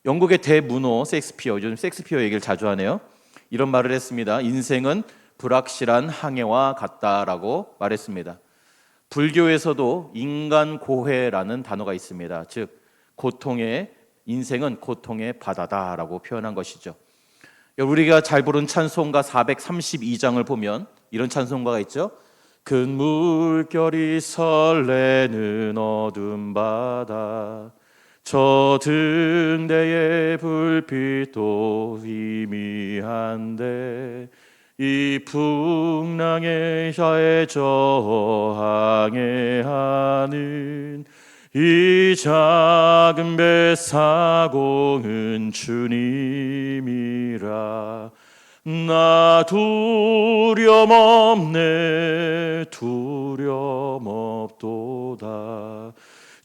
영국의 대문호 셰익스피어, 요즘 셰익스피어 얘기를 자주 하네요. 이런 말을 했습니다. 인생은 불확실한 항해와 같다라고 말했습니다. 불교에서도 인간고해라는 단어가 있습니다. 즉 인생은 고통의 바다다라고 표현한 것이죠. 우리가 잘 부른 찬송가 432장을 보면 이런 찬송가가 있죠. 큰 물결이 설레는 어둠 바다, 저 등대의 불빛도 희미한데 이 풍랑에 샤에 저항해하는 이 작은 배 사공은 주님이라. 나 두려움없네, 두려움없도다.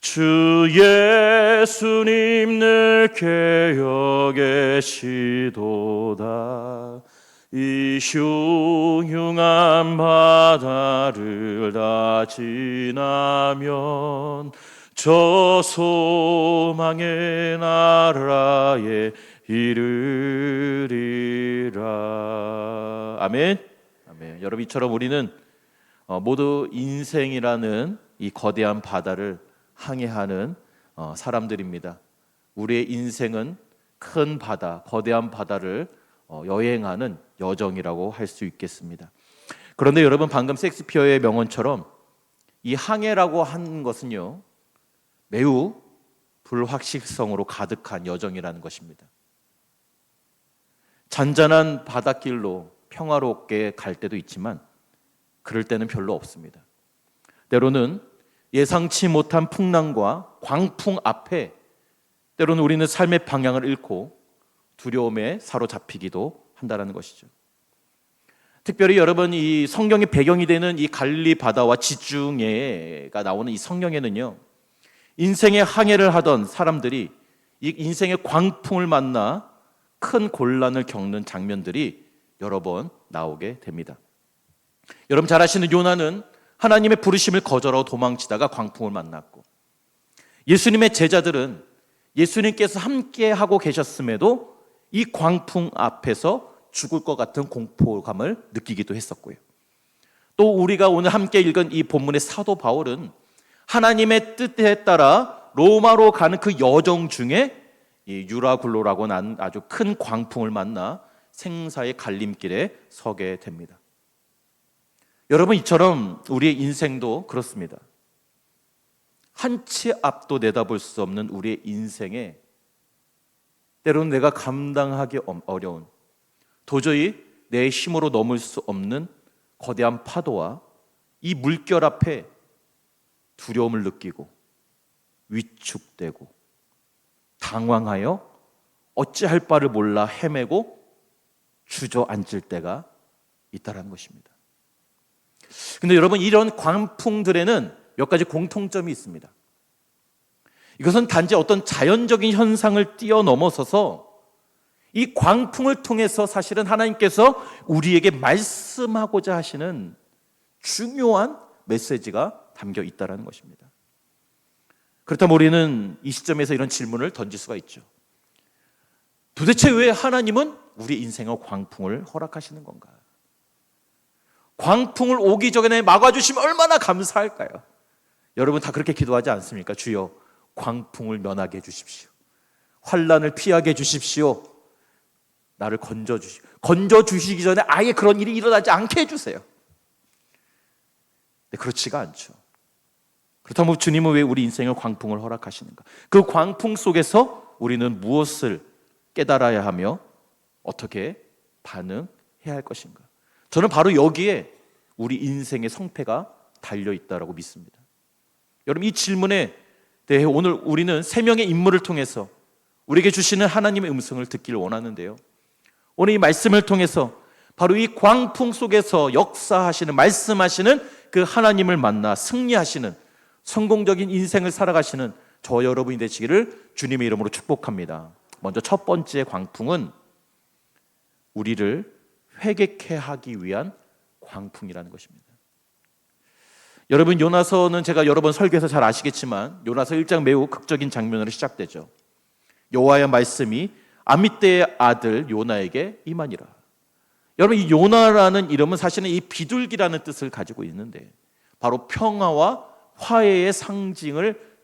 주 예수님 늘 깨어 계시도다. 이 흉흉한 바다를 다 지나면 저 소망의 나라에 이르리라. 아멘. 아멘. 여러분, 이처럼 우리는 모두 인생이라는 이 거대한 바다를 항해하는 사람들입니다. 우리의 인생은 큰 바다, 거대한 바다를 여행하는 여정이라고 할 수 있겠습니다. 그런데 여러분, 방금 셰익스피어의 명언처럼 이 항해라고 하는 것은요, 매우 불확실성으로 가득한 여정이라는 것입니다. 잔잔한 바닷길로 평화롭게 갈 때도 있지만 그럴 때는 별로 없습니다. 때로는 예상치 못한 풍랑과 광풍 앞에 때로는 우리는 삶의 방향을 잃고 두려움에 사로잡히기도 한다는 것이죠. 특별히 여러분, 이 성경의 배경이 되는 이 갈릴리 바다와 지중해가 나오는 이 성경에는요, 인생의 항해를 하던 사람들이 이 인생의 광풍을 만나 큰 곤란을 겪는 장면들이 여러 번 나오게 됩니다. 여러분 잘 아시는 요나는 하나님의 부르심을 거절하고 도망치다가 광풍을 만났고, 예수님의 제자들은 예수님께서 함께 하고 계셨음에도 이 광풍 앞에서 죽을 것 같은 공포감을 느끼기도 했었고요. 또 우리가 오늘 함께 읽은 이 본문의 사도 바울은 하나님의 뜻에 따라 로마로 가는 그 여정 중에 이 유라굴로라고 하는 아주 큰 광풍을 만나 생사의 갈림길에 서게 됩니다. 여러분, 이처럼 우리의 인생도 그렇습니다. 한치 앞도 내다볼 수 없는 우리의 인생에 때로는 내가 감당하기 어려운, 도저히 내 힘으로 넘을 수 없는 거대한 파도와 이 물결 앞에 두려움을 느끼고 위축되고 당황하여 어찌할 바를 몰라 헤매고 주저앉을 때가 있다는 것입니다. 근데 여러분, 이런 광풍들에는 몇 가지 공통점이 있습니다. 이것은 단지 어떤 자연적인 현상을 뛰어넘어서서 이 광풍을 통해서 사실은 하나님께서 우리에게 말씀하고자 하시는 중요한 메시지가 담겨 있다는 것입니다. 그렇다면 우리는 이 시점에서 이런 질문을 던질 수가 있죠. 도대체 왜 하나님은 우리 인생의 광풍을 허락하시는 건가? 광풍을 오기 전에 막아주시면 얼마나 감사할까요? 여러분 다 그렇게 기도하지 않습니까? 주여, 광풍을 면하게 해주십시오. 환난을 피하게 해주십시오. 나를 건져주시기 전에 아예 그런 일이 일어나지 않게 해주세요. 근데 그렇지가 않죠. 그렇다면 주님은 왜 우리 인생의 광풍을 허락하시는가? 그 광풍 속에서 우리는 무엇을 깨달아야 하며 어떻게 반응해야 할 것인가? 저는 바로 여기에 우리 인생의 성패가 달려있다고 믿습니다. 여러분, 이 질문에 대해 오늘 우리는 세 명의 인물을 통해서 우리에게 주시는 하나님의 음성을 듣기를 원하는데요, 오늘 이 말씀을 통해서 바로 이 광풍 속에서 역사하시는, 말씀하시는 그 하나님을 만나 승리하시는 성공적인 인생을 살아가시는 저 여러분이 되시기를 주님의 이름으로 축복합니다. 먼저 첫 번째 광풍은 우리를 회개케 하기 위한 광풍이라는 것입니다. 여러분, 요나서는 제가 여러 번 설교해서 잘 아시겠지만 요나서 1장 매우 극적인 장면으로 시작되죠. 여호와의 말씀이 아미떼의 아들 요나에게 임하니라. 여러분, 이 요나라는 이름은 사실은 이 비둘기라는 뜻을 가지고 있는데 바로 평화와 화해의 상징을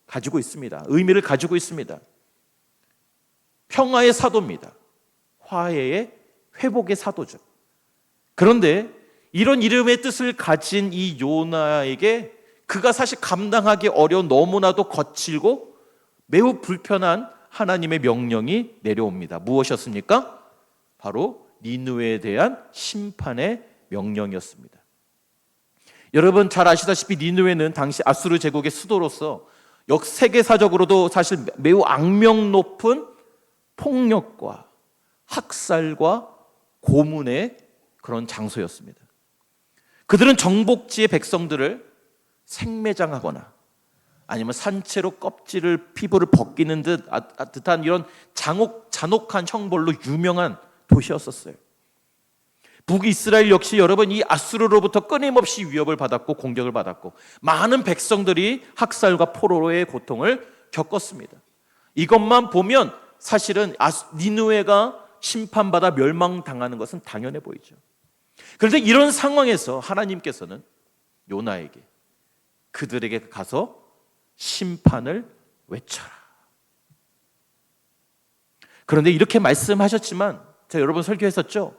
가지고 있습니다. 의미를 가지고 있습니다. 평화의 사도입니다. 화해의 회복의 사도죠. 그런데 이런 이름의 뜻을 가진 이 요나에게 그가 사실 감당하기 어려운 너무나도 거칠고 매우 불편한 하나님의 명령이 내려옵니다. 무엇이었습니까? 바로 니느웨에 대한 심판의 명령이었습니다. 여러분 잘 아시다시피 니느웨는 당시 아수르 제국의 수도로서 세계사적으로도 사실 매우 악명 높은 폭력과 학살과 고문의 그런 장소였습니다. 그들은 정복지의 백성들을 생매장하거나 아니면 산채로 껍질을 피부를 벗기는 듯한 이런 잔혹한 형벌로 유명한 도시였었어요. 북이스라엘 역시 여러분 이 아수르로부터 끊임없이 위협을 받았고 공격을 받았고 많은 백성들이 학살과 포로의 고통을 겪었습니다. 이것만 보면 사실은 니느웨가 심판받아 멸망당하는 것은 당연해 보이죠. 그런데 이런 상황에서 하나님께서는 요나에게 그들에게 가서 심판을 외쳐라. 그런데 이렇게 말씀하셨지만 제가 여러분 설교했었죠.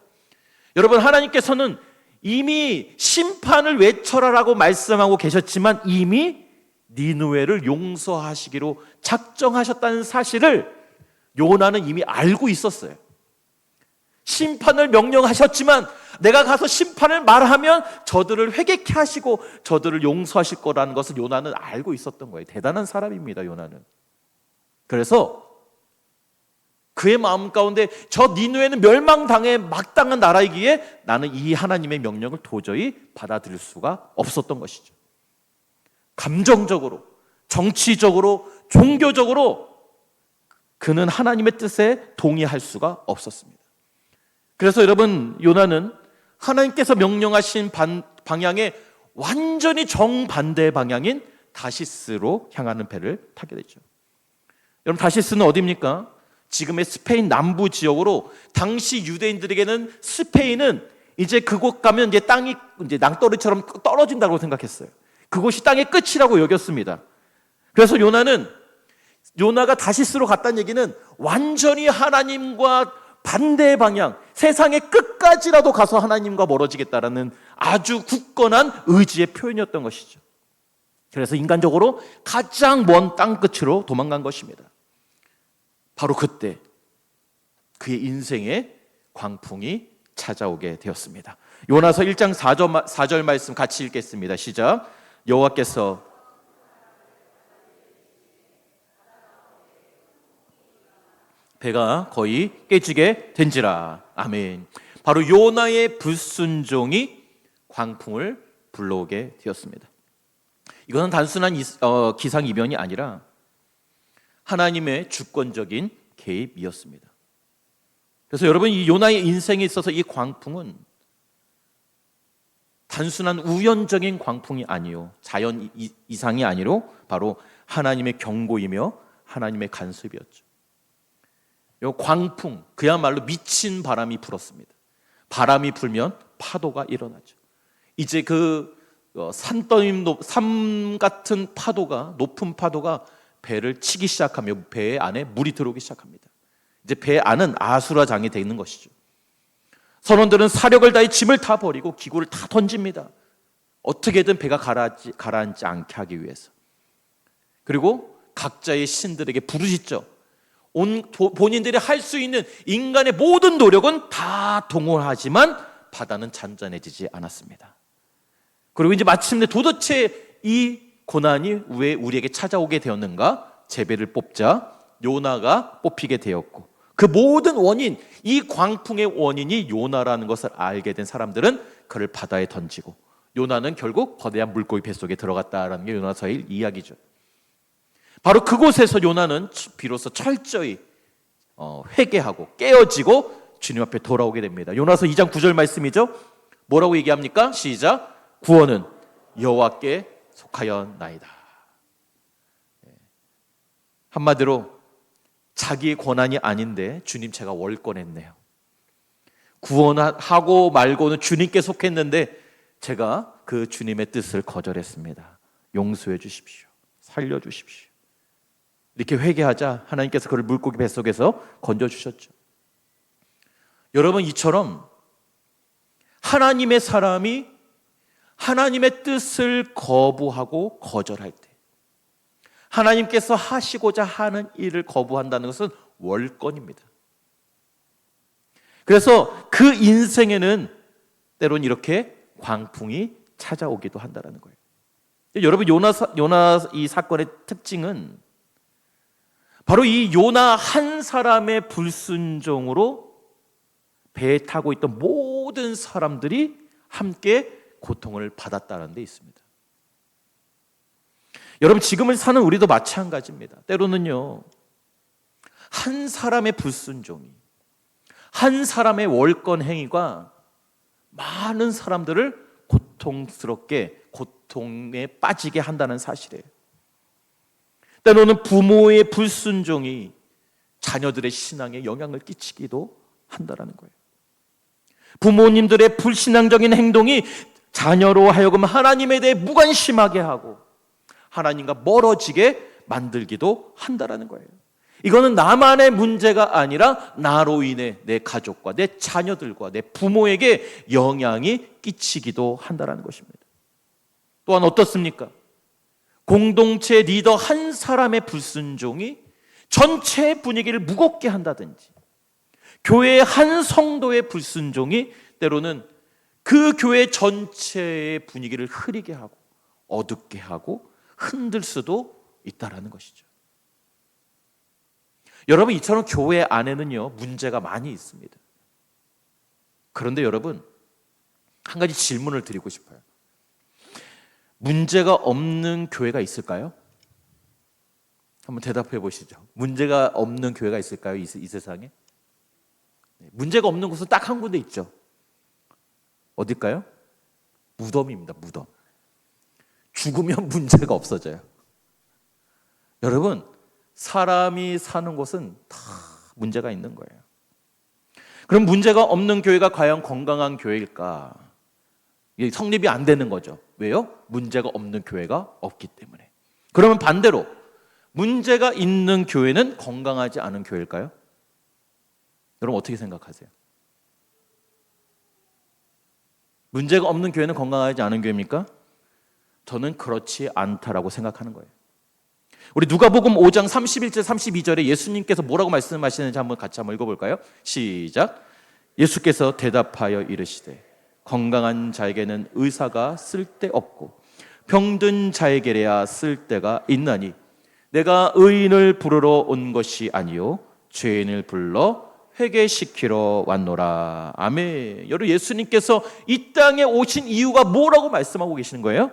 여러분 하나님께서는 이미 심판을 외쳐라라고 말씀하고 계셨지만 이미 니느웨를 용서하시기로 작정하셨다는 사실을 요나는 이미 알고 있었어요. 심판을 명령하셨지만 내가 가서 심판을 말하면 저들을 회개케 하시고 저들을 용서하실 거라는 것을 요나는 알고 있었던 거예요. 대단한 사람입니다, 요나는. 그래서 그의 마음 가운데 저 니느웨는 멸망당해 막당한 나라이기에 나는 이 하나님의 명령을 도저히 받아들일 수가 없었던 것이죠. 감정적으로, 정치적으로, 종교적으로 그는 하나님의 뜻에 동의할 수가 없었습니다. 그래서 여러분 요나는 하나님께서 명령하신 방향에 완전히 정반대 방향인 다시스로 향하는 배를 타게 되죠. 여러분 다시스는 어디입니까? 지금의 스페인 남부 지역으로 당시 유대인들에게는 스페인은 이제 그곳 가면 이제 땅이 이제 낭떠러지처럼 떨어진다고 생각했어요. 그곳이 땅의 끝이라고 여겼습니다. 그래서 요나가 다시스로 갔다는 얘기는 완전히 하나님과 반대의 방향, 세상의 끝까지라도 가서 하나님과 멀어지겠다라는 아주 굳건한 의지의 표현이었던 것이죠. 그래서 인간적으로 가장 먼 땅 끝으로 도망간 것입니다. 바로 그때 그의 인생의 광풍이 찾아오게 되었습니다. 요나서 1장 4절 말씀 같이 읽겠습니다. 시작. 여호와께서 배가 거의 깨지게 된지라. 아멘. 바로 요나의 불순종이 광풍을 불러오게 되었습니다. 이것은 단순한 기상이변이 아니라 하나님의 주권적인 개입이었습니다. 그래서 여러분 이 요나의 인생에 있어서 이 광풍은 단순한 우연적인 광풍이 아니요 자연 이상이 아니로 바로 하나님의 경고이며 하나님의 간섭이었죠. 이 광풍, 그야말로 미친 바람이 불었습니다. 바람이 불면 파도가 일어나죠. 이제 그 삶 같은 파도가, 높은 파도가 배를 치기 시작하며 배 안에 물이 들어오기 시작합니다. 이제 배 안은 아수라장이 되어 있는 것이죠. 선원들은 사력을 다해 짐을 다 버리고 기구를 다 던집니다. 어떻게든 배가 가라앉지 않게 하기 위해서. 그리고 각자의 신들에게 부르짖죠. 본인들이 할 수 있는 인간의 모든 노력은 다 동원하지만 바다는 잔잔해지지 않았습니다. 그리고 이제 마침내 도대체 이 고난이 왜 우리에게 찾아오게 되었는가? 제배를 뽑자 요나가 뽑히게 되었고 그 모든 원인, 이 광풍의 원인이 요나라는 것을 알게 된 사람들은 그를 바다에 던지고 요나는 결국 거대한 물고기 뱃속에 들어갔다라는 게 요나서의 이야기죠. 바로 그곳에서 요나는 비로소 철저히 회개하고 깨어지고 주님 앞에 돌아오게 됩니다. 요나서 2장 9절 말씀이죠. 뭐라고 얘기합니까? 시작. 구원은 여호와께 속하였나이다. 한마디로 자기의 권한이 아닌데 주님 제가 월권했네요. 구원하고 말고는 주님께 속했는데 제가 그 주님의 뜻을 거절했습니다. 용서해 주십시오. 살려 주십시오. 이렇게 회개하자 하나님께서 그를 물고기 뱃속에서 건져주셨죠. 여러분, 이처럼 하나님의 사람이 하나님의 뜻을 거부하고 거절할 때, 하나님께서 하시고자 하는 일을 거부한다는 것은 월권입니다. 그래서 그 인생에는 때론 이렇게 광풍이 찾아오기도 한다는 거예요. 여러분, 요나 이 사건의 특징은 바로 이 요나 한 사람의 불순종으로 배에 타고 있던 모든 사람들이 함께 고통을 받았다는 데 있습니다. 여러분, 지금을 사는 우리도 마찬가지입니다. 때로는요, 한 사람의 불순종이, 한 사람의 월권 행위가 많은 사람들을 고통스럽게, 고통에 빠지게 한다는 사실이에요. 때로는 부모의 불순종이 자녀들의 신앙에 영향을 끼치기도 한다는 거예요. 부모님들의 불신앙적인 행동이 자녀로 하여금 하나님에 대해 무관심하게 하고 하나님과 멀어지게 만들기도 한다는 거예요. 이거는 나만의 문제가 아니라 나로 인해 내 가족과 내 자녀들과 내 부모에게 영향이 끼치기도 한다는 것입니다. 또한 어떻습니까? 공동체 리더 한 사람의 불순종이 전체 분위기를 무겁게 한다든지, 교회의 한 성도의 불순종이 때로는 그 교회 전체의 분위기를 흐리게 하고 어둡게 하고 흔들 수도 있다는 것이죠. 여러분, 이처럼 교회 안에는요, 문제가 많이 있습니다. 그런데 여러분, 한 가지 질문을 드리고 싶어요. 문제가 없는 교회가 있을까요? 한번 대답해 보시죠. 문제가 없는 교회가 있을까요? 이 세상에? 문제가 없는 곳은 딱 한 군데 있죠. 어딜까요? 무덤입니다. 무덤. 죽으면 문제가 없어져요. 여러분, 사람이 사는 곳은 다 문제가 있는 거예요. 그럼 문제가 없는 교회가 과연 건강한 교회일까? 이게 성립이 안 되는 거죠. 왜요? 문제가 없는 교회가 없기 때문에. 그러면 반대로 문제가 있는 교회는 건강하지 않은 교회일까요? 여러분, 어떻게 생각하세요? 문제가 없는 교회는 건강하지 않은 교회입니까? 저는 그렇지 않다라고 생각하는 거예요. 우리 누가복음 5장 31절 32절에 예수님께서 뭐라고 말씀하시는지 같이 한번 읽어볼까요? 시작. 예수께서 대답하여 이르시되 건강한 자에게는 의사가 쓸데없고 병든 자에게야 쓸데가 있나니 내가 의인을 부르러 온 것이 아니요 죄인을 불러 회개시키러 왔노라. 아멘. 여러분, 예수님께서 이 땅에 오신 이유가 뭐라고 말씀하고 계시는 거예요?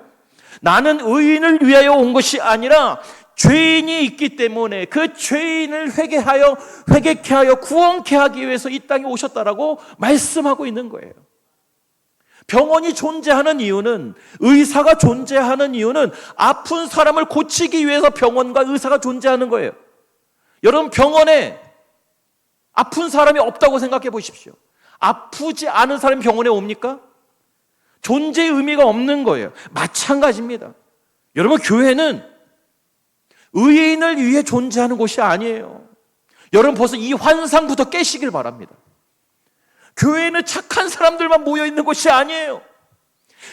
나는 의인을 위하여 온 것이 아니라 죄인이 있기 때문에 그 죄인을 회개케 하여 구원케 하기 위해서 이 땅에 오셨다라고 말씀하고 있는 거예요. 병원이 존재하는 이유는, 의사가 존재하는 이유는 아픈 사람을 고치기 위해서 병원과 의사가 존재하는 거예요. 여러분, 병원에 아픈 사람이 없다고 생각해 보십시오. 아프지 않은 사람이 병원에 옵니까? 존재의 의미가 없는 거예요. 마찬가지입니다. 여러분, 교회는 의인을 위해 존재하는 곳이 아니에요. 여러분, 벌써 이 환상부터 깨시길 바랍니다. 교회는 착한 사람들만 모여 있는 곳이 아니에요.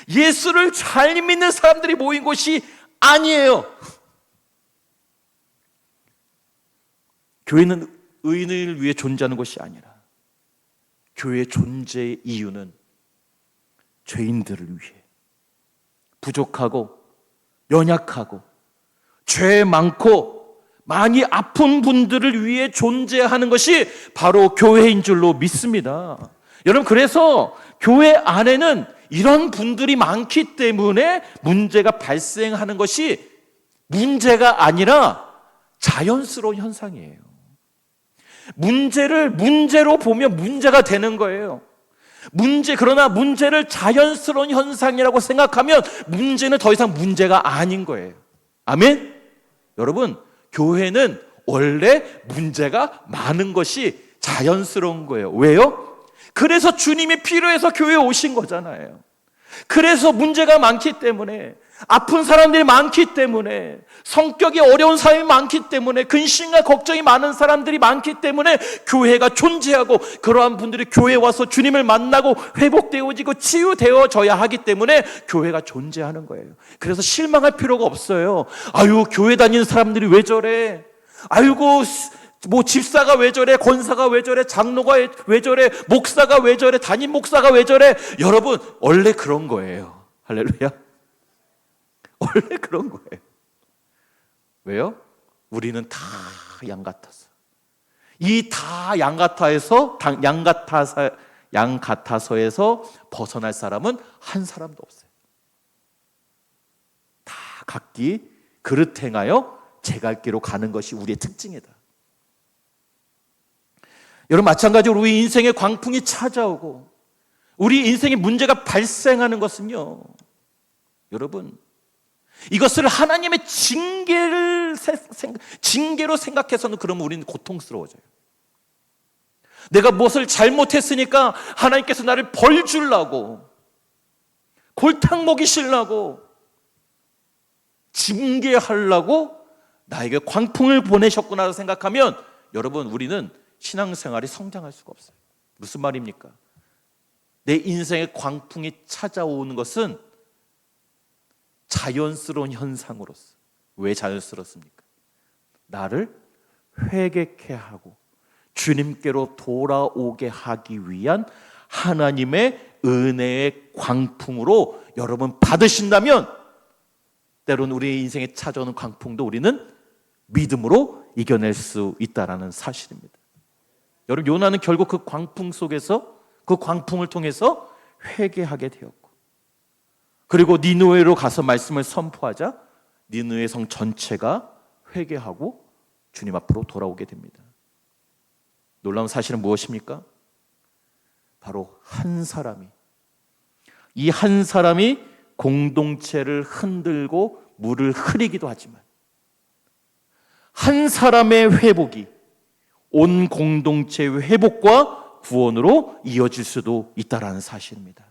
예수를 잘 믿는 사람들이 모인 곳이 아니에요. 교회는 의인을 위해 존재하는 것이 아니라 교회의 존재의 이유는 죄인들을 위해, 부족하고 연약하고 죄 많고 많이 아픈 분들을 위해 존재하는 것이 바로 교회인 줄로 믿습니다. 여러분, 그래서 교회 안에는 이런 분들이 많기 때문에 문제가 발생하는 것이 문제가 아니라 자연스러운 현상이에요. 문제를 문제로 보면 문제가 되는 거예요. 그러나 문제를 자연스러운 현상이라고 생각하면 문제는 더 이상 문제가 아닌 거예요. 아멘? 여러분, 교회는 원래 문제가 많은 것이 자연스러운 거예요. 왜요? 그래서 주님이 필요해서 교회에 오신 거잖아요. 그래서 문제가 많기 때문에, 아픈 사람들이 많기 때문에, 성격이 어려운 사람이 많기 때문에, 근심과 걱정이 많은 사람들이 많기 때문에 교회가 존재하고, 그러한 분들이 교회에 와서 주님을 만나고 회복되어지고 치유되어져야 하기 때문에 교회가 존재하는 거예요. 그래서 실망할 필요가 없어요. 아유, 교회 다니는 사람들이 왜 저래? 아이고, 뭐 집사가 왜 저래? 권사가 왜 저래? 장로가 왜 저래? 목사가 왜 저래? 담임 목사가 왜 저래? 여러분, 원래 그런 거예요. 할렐루야. 원래 그런 거예요. 왜요? 우리는 다 양 같아서. 이 다 양 같아서에서 벗어날 사람은 한 사람도 없어요. 다 각기 그릇 행하여 제 갈 길로 가는 것이 우리의 특징이다. 여러분, 마찬가지로 우리 인생의 광풍이 찾아오고 우리 인생에 문제가 발생하는 것은요, 여러분, 이것을 하나님의 징계로 생각해서는 그러면 우리는 고통스러워져요. 내가 무엇을 잘못했으니까 하나님께서 나를 벌 주려고, 골탕 먹이시려고, 징계하려고 나에게 광풍을 보내셨구나 생각하면, 여러분, 우리는 신앙생활이 성장할 수가 없어요. 무슨 말입니까? 내 인생의 광풍이 찾아오는 것은 자연스러운 현상으로서. 왜 자연스럽습니까? 나를 회개케 하고 주님께로 돌아오게 하기 위한 하나님의 은혜의 광풍으로 여러분 받으신다면, 때로는 우리의 인생에 찾아오는 광풍도 우리는 믿음으로 이겨낼 수 있다는 사실입니다. 여러분, 요나는 결국 그 광풍 속에서, 그 광풍을 통해서 회개하게 되었고, 그리고 니느웨로 가서 말씀을 선포하자 니느웨 성 전체가 회개하고 주님 앞으로 돌아오게 됩니다. 놀라운 사실은 무엇입니까? 바로 한 사람이, 이 한 사람이 공동체를 흔들고 물을 흐리기도 하지만, 한 사람의 회복이 온 공동체의 회복과 구원으로 이어질 수도 있다는 사실입니다.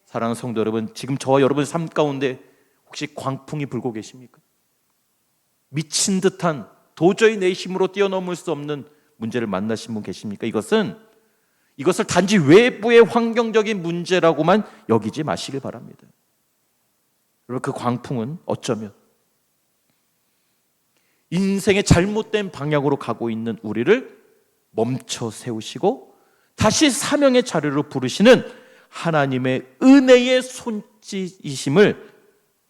사랑하는 성도 여러분, 지금 저와 여러분의 삶 가운데 혹시 광풍이 불고 계십니까? 미친 듯한, 도저히 내 힘으로 뛰어넘을 수 없는 문제를 만나신 분 계십니까? 이것을 단지 외부의 환경적인 문제라고만 여기지 마시길 바랍니다. 여러분, 그 광풍은 어쩌면 인생의 잘못된 방향으로 가고 있는 우리를 멈춰 세우시고 다시 사명의 자리로 부르시는 하나님의 은혜의 손짓이심을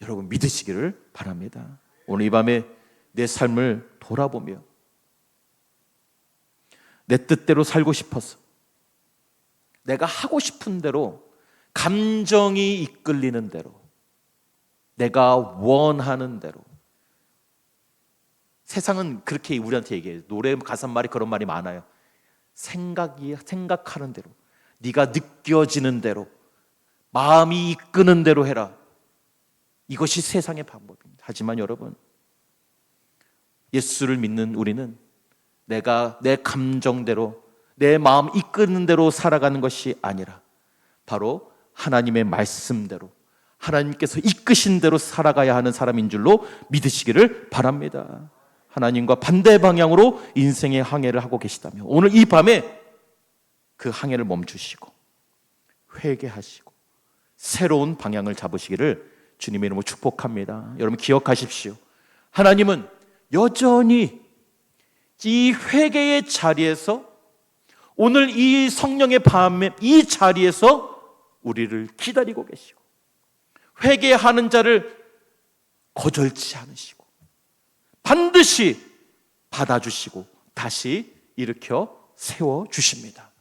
여러분 믿으시기를 바랍니다. 오늘 이 밤에 내 삶을 돌아보며 내 뜻대로 살고 싶어서, 내가 하고 싶은 대로, 감정이 이끌리는 대로, 내가 원하는 대로, 세상은 그렇게 우리한테 얘기해요. 노래 가사말이 그런 말이 많아요. 생각하는 대로, 네가 느껴지는 대로, 마음이 이끄는 대로 해라. 이것이 세상의 방법입니다. 하지만 여러분, 예수를 믿는 우리는 내가 내 감정대로, 내 마음 이끄는 대로 살아가는 것이 아니라 바로 하나님의 말씀대로, 하나님께서 이끄신 대로 살아가야 하는 사람인 줄로 믿으시기를 바랍니다. 하나님과 반대 방향으로 인생의 항해를 하고 계시다면 오늘 이 밤에 그 항해를 멈추시고 회개하시고 새로운 방향을 잡으시기를 주님의 이름으로 축복합니다. 여러분 기억하십시오. 하나님은 여전히 이 회개의 자리에서, 오늘 이 성령의 밤에 이 자리에서 우리를 기다리고 계시고, 회개하는 자를 거절치 않으시고 반드시 받아주시고 다시 일으켜 세워주십니다.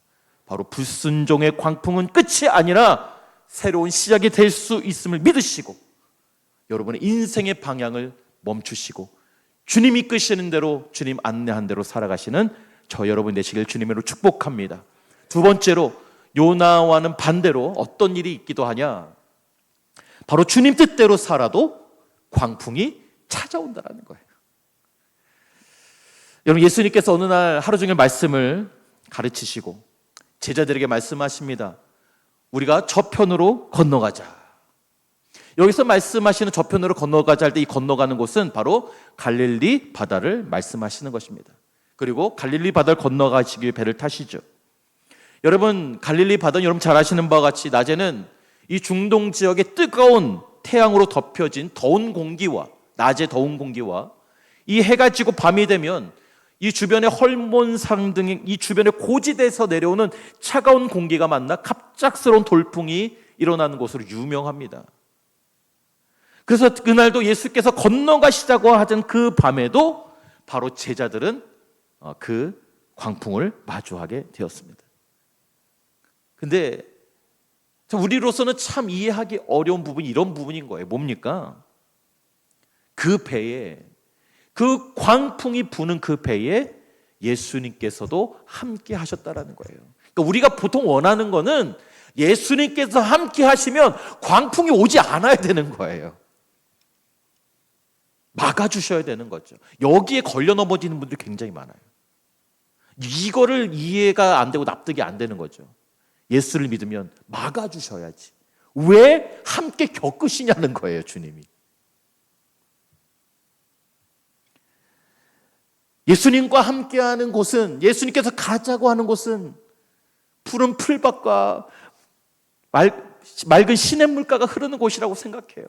바로 불순종의 광풍은 끝이 아니라 새로운 시작이 될 수 있음을 믿으시고 여러분의 인생의 방향을 멈추시고 주님 이끄시는 대로, 주님 안내한 대로 살아가시는 저 여러분 되시길 주님으로 축복합니다. 두 번째로, 요나와는 반대로 어떤 일이 있기도 하냐? 바로 주님 뜻대로 살아도 광풍이 찾아온다는 거예요. 여러분, 예수님께서 어느 날 하루 종일 말씀을 가르치시고 제자들에게 말씀하십니다. 우리가 저편으로 건너가자. 여기서 말씀하시는 저편으로 건너가자 할 때 이 건너가는 곳은 바로 갈릴리 바다를 말씀하시는 것입니다. 그리고 갈릴리 바다를 건너가시길 배를 타시죠. 여러분, 갈릴리 바다는 여러분 잘 아시는 바와 같이 낮에는 이 중동 지역의 뜨거운 태양으로 덮여진 더운 공기와, 낮의 더운 공기와 이 해가 지고 밤이 되면 이 주변의 헐몬상 등이 이 주변의 고지대에서 내려오는 차가운 공기가 만나 갑작스러운 돌풍이 일어나는 곳으로 유명합니다. 그래서 그날도 예수께서 건너가시자고 하던 그 밤에도 바로 제자들은 그 광풍을 마주하게 되었습니다. 근데 우리로서는 참 이해하기 어려운 부분이 이런 부분인 거예요. 뭡니까? 그 배에, 그 광풍이 부는 그 배에 예수님께서도 함께 하셨다라는 거예요. 그러니까 우리가 보통 원하는 거는 예수님께서 함께 하시면 광풍이 오지 않아야 되는 거예요. 막아주셔야 되는 거죠. 여기에 걸려 넘어지는 분들이 굉장히 많아요. 이거를 이해가 안 되고 납득이 안 되는 거죠. 예수를 믿으면 막아주셔야지. 왜 함께 겪으시냐는 거예요, 주님이. 예수님과 함께하는 곳은, 예수님께서 가자고 하는 곳은 푸른 풀밭과 맑은 시냇물가가 흐르는 곳이라고 생각해요.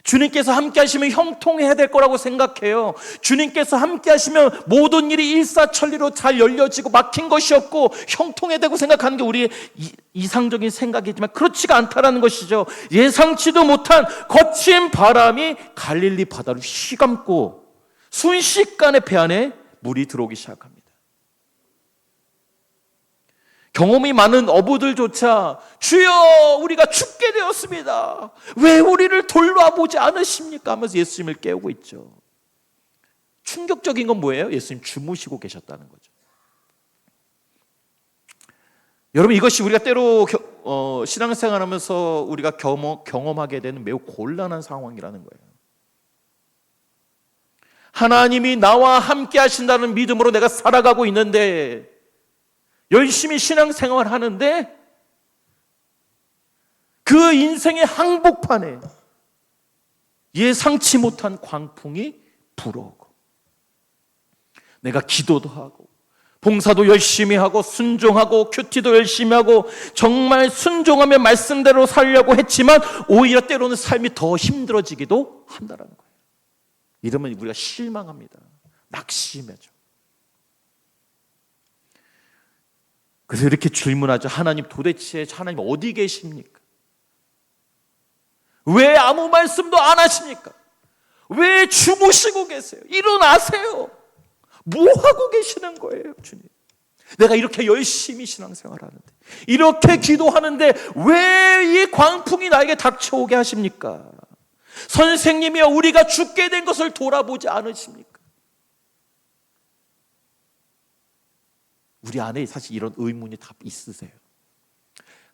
주님께서 함께 하시면 형통해야 될 거라고 생각해요. 주님께서 함께 하시면 모든 일이 일사천리로 잘 열려지고 막힌 것이 없고 형통해야 되고 생각하는 게 우리의 이상적인 생각이지만 그렇지가 않다라는 것이죠. 예상치도 못한 거친 바람이 갈릴리 바다를 휘감고 순식간에 배 안에 물이 들어오기 시작합니다. 경험이 많은 어부들조차 주여 우리가 죽게 되었습니다. 왜 우리를 돌봐보지 않으십니까? 하면서 예수님을 깨우고 있죠. 충격적인 건 뭐예요? 예수님 주무시고 계셨다는 거죠. 여러분, 이것이 우리가 때로 신앙생활하면서 우리가 경험하게 되는 매우 곤란한 상황이라는 거예요. 하나님이 나와 함께 하신다는 믿음으로 내가 살아가고 있는데, 열심히 신앙생활 하는데 그 인생의 항복판에 예상치 못한 광풍이 불어오고, 내가 기도도 하고 봉사도 열심히 하고 순종하고 큐티도 열심히 하고 정말 순종하며 말씀대로 살려고 했지만 오히려 때로는 삶이 더 힘들어지기도 한다는 거예요. 이러면 우리가 실망합니다. 낙심하죠. 그래서 이렇게 질문하죠. 하나님, 도대체 하나님 어디 계십니까? 왜 아무 말씀도 안 하십니까? 왜 주무시고 계세요? 일어나세요. 뭐 하고 계시는 거예요, 주님? 내가 이렇게 열심히 신앙생활하는데, 이렇게 기도하는데 왜 이 광풍이 나에게 닥쳐오게 하십니까? 선생님이여, 우리가 죽게 된 것을 돌아보지 않으십니까? 우리 안에 사실 이런 의문이 다 있으세요.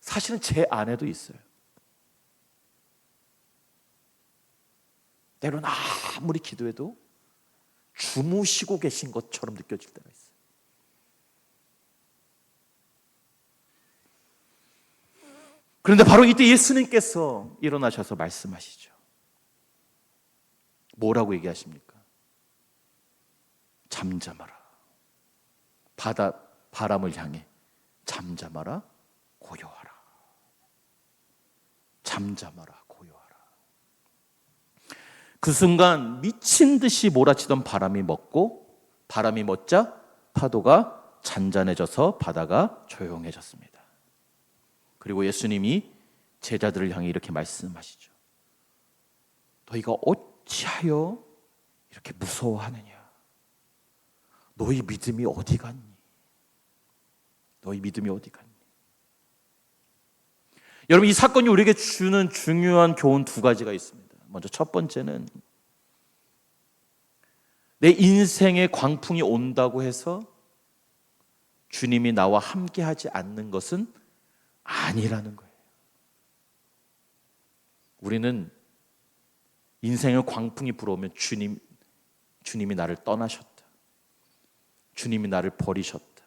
사실은 제 안에도 있어요. 때로는 아무리 기도해도 주무시고 계신 것처럼 느껴질 때가 있어요. 그런데 바로 이때 예수님께서 일어나셔서 말씀하시죠. 뭐라고 얘기하십니까? 잠잠하라. 바람을 향해 잠잠하라, 고요하라. 잠잠하라, 고요하라. 그 순간 미친 듯이 몰아치던 바람이 멎고, 바람이 멎자 파도가 잔잔해져서 바다가 조용해졌습니다. 그리고 예수님이 제자들을 향해 이렇게 말씀하시죠. 너희가 어찌하여 이렇게 무서워하느냐? 너희 믿음이 어디 갔니? 너희 믿음이 어디 갔니? 여러분, 이 사건이 우리에게 주는 중요한 교훈 두 가지가 있습니다. 먼저 첫 번째는, 내 인생에 광풍이 온다고 해서 주님이 나와 함께 하지 않는 것은 아니라는 거예요. 우리는 인생의 광풍이 불어오면 주님이 나를 떠나셨다, 주님이 나를 버리셨다,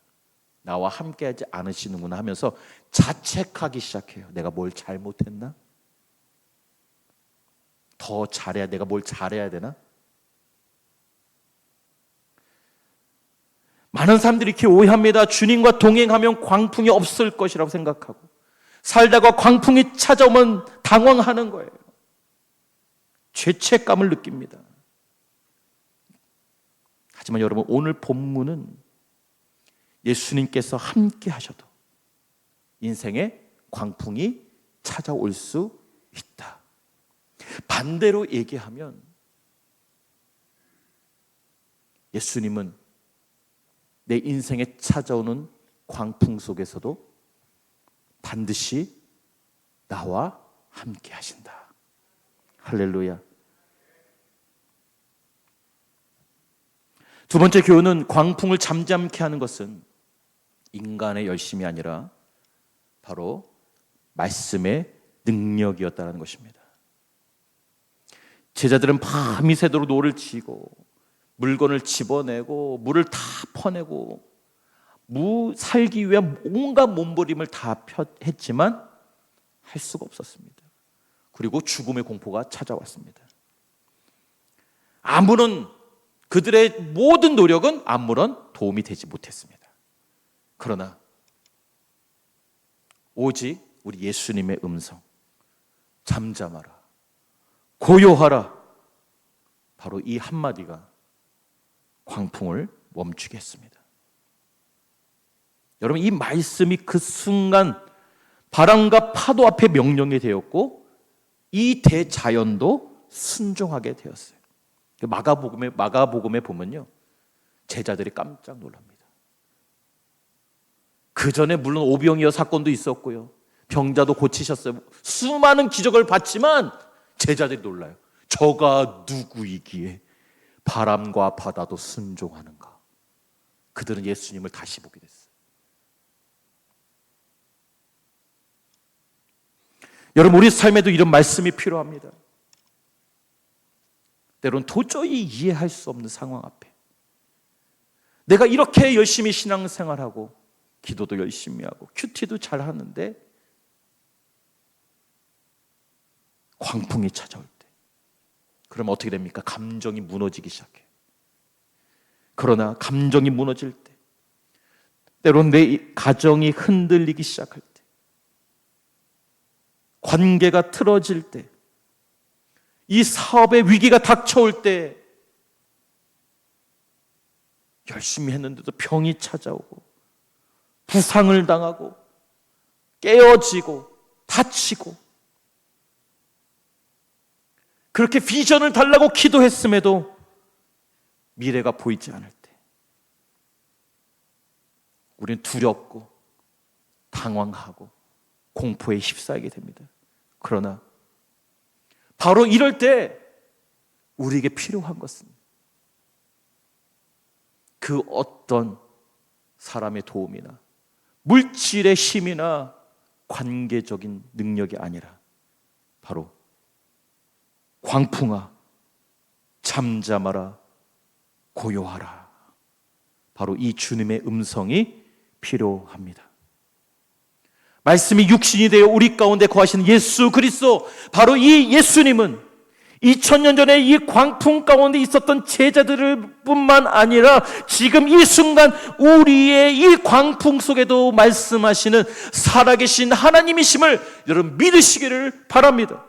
나와 함께하지 않으시는구나 하면서 자책하기 시작해요. 내가 뭘 잘못했나? 더 잘해야, 내가 뭘 잘해야 되나? 많은 사람들이 이렇게 오해합니다. 주님과 동행하면 광풍이 없을 것이라고 생각하고, 살다가 광풍이 찾아오면 당황하는 거예요. 죄책감을 느낍니다. 하지만 여러분, 오늘 본문은 예수님께서 함께 하셔도 인생에 광풍이 찾아올 수 있다. 반대로 얘기하면 예수님은 내 인생에 찾아오는 광풍 속에서도 반드시 나와 함께 하신다. 할렐루야. 두 번째 교훈은, 광풍을 잠잠케 하는 것은 인간의 열심이 아니라 바로 말씀의 능력이었다는 것입니다. 제자들은 밤이 새도록 노를 지고 물건을 집어내고 물을 다 퍼내고 살기 위한 온갖 몸부림을 다 했지만 할 수가 없었습니다. 그리고 죽음의 공포가 찾아왔습니다. 그들의 모든 노력은 아무런 도움이 되지 못했습니다. 그러나 오직 우리 예수님의 음성, 잠잠하라, 고요하라, 바로 이 한마디가 광풍을 멈추게 했습니다. 여러분, 이 말씀이 그 순간 바람과 파도 앞에 명령이 되었고, 이 대자연도 순종하게 되었어요. 마가복음에 보면요, 제자들이 깜짝 놀랍니다. 그 전에 물론 오병이어 사건도 있었고요, 병자도 고치셨어요. 수많은 기적을 봤지만 제자들이 놀라요. 저가 누구이기에 바람과 바다도 순종하는가. 그들은 예수님을 다시 보게 됐어요. 여러분, 우리 삶에도 이런 말씀이 필요합니다. 때로는 도저히 이해할 수 없는 상황 앞에 내가 이렇게 열심히 신앙생활하고 기도도 열심히 하고 큐티도 잘 하는데 광풍이 찾아올 때, 그럼 어떻게 됩니까? 감정이 무너지기 시작해요. 그러나 감정이 무너질 때, 때로는 내 가정이 흔들리기 시작할 때, 관계가 틀어질 때, 이 사업의 위기가 닥쳐올 때, 열심히 했는데도 병이 찾아오고 부상을 당하고 깨어지고 다치고, 그렇게 비전을 달라고 기도했음에도 미래가 보이지 않을 때 우리는 두렵고 당황하고 공포에 휩싸이게 됩니다. 그러나 바로 이럴 때 우리에게 필요한 것은 그 어떤 사람의 도움이나 물질의 힘이나 관계적인 능력이 아니라 바로 광풍아 잠잠하라 고요하라, 바로 이 주님의 음성이 필요합니다. 말씀이 육신이 되어 우리 가운데 거하시는 예수 그리스도, 바로 이 예수님은 2000년 전에 이 광풍 가운데 있었던 제자들을 뿐만 아니라 지금 이 순간 우리의 이 광풍 속에도 말씀하시는 살아계신 하나님이심을 여러분 믿으시기를 바랍니다.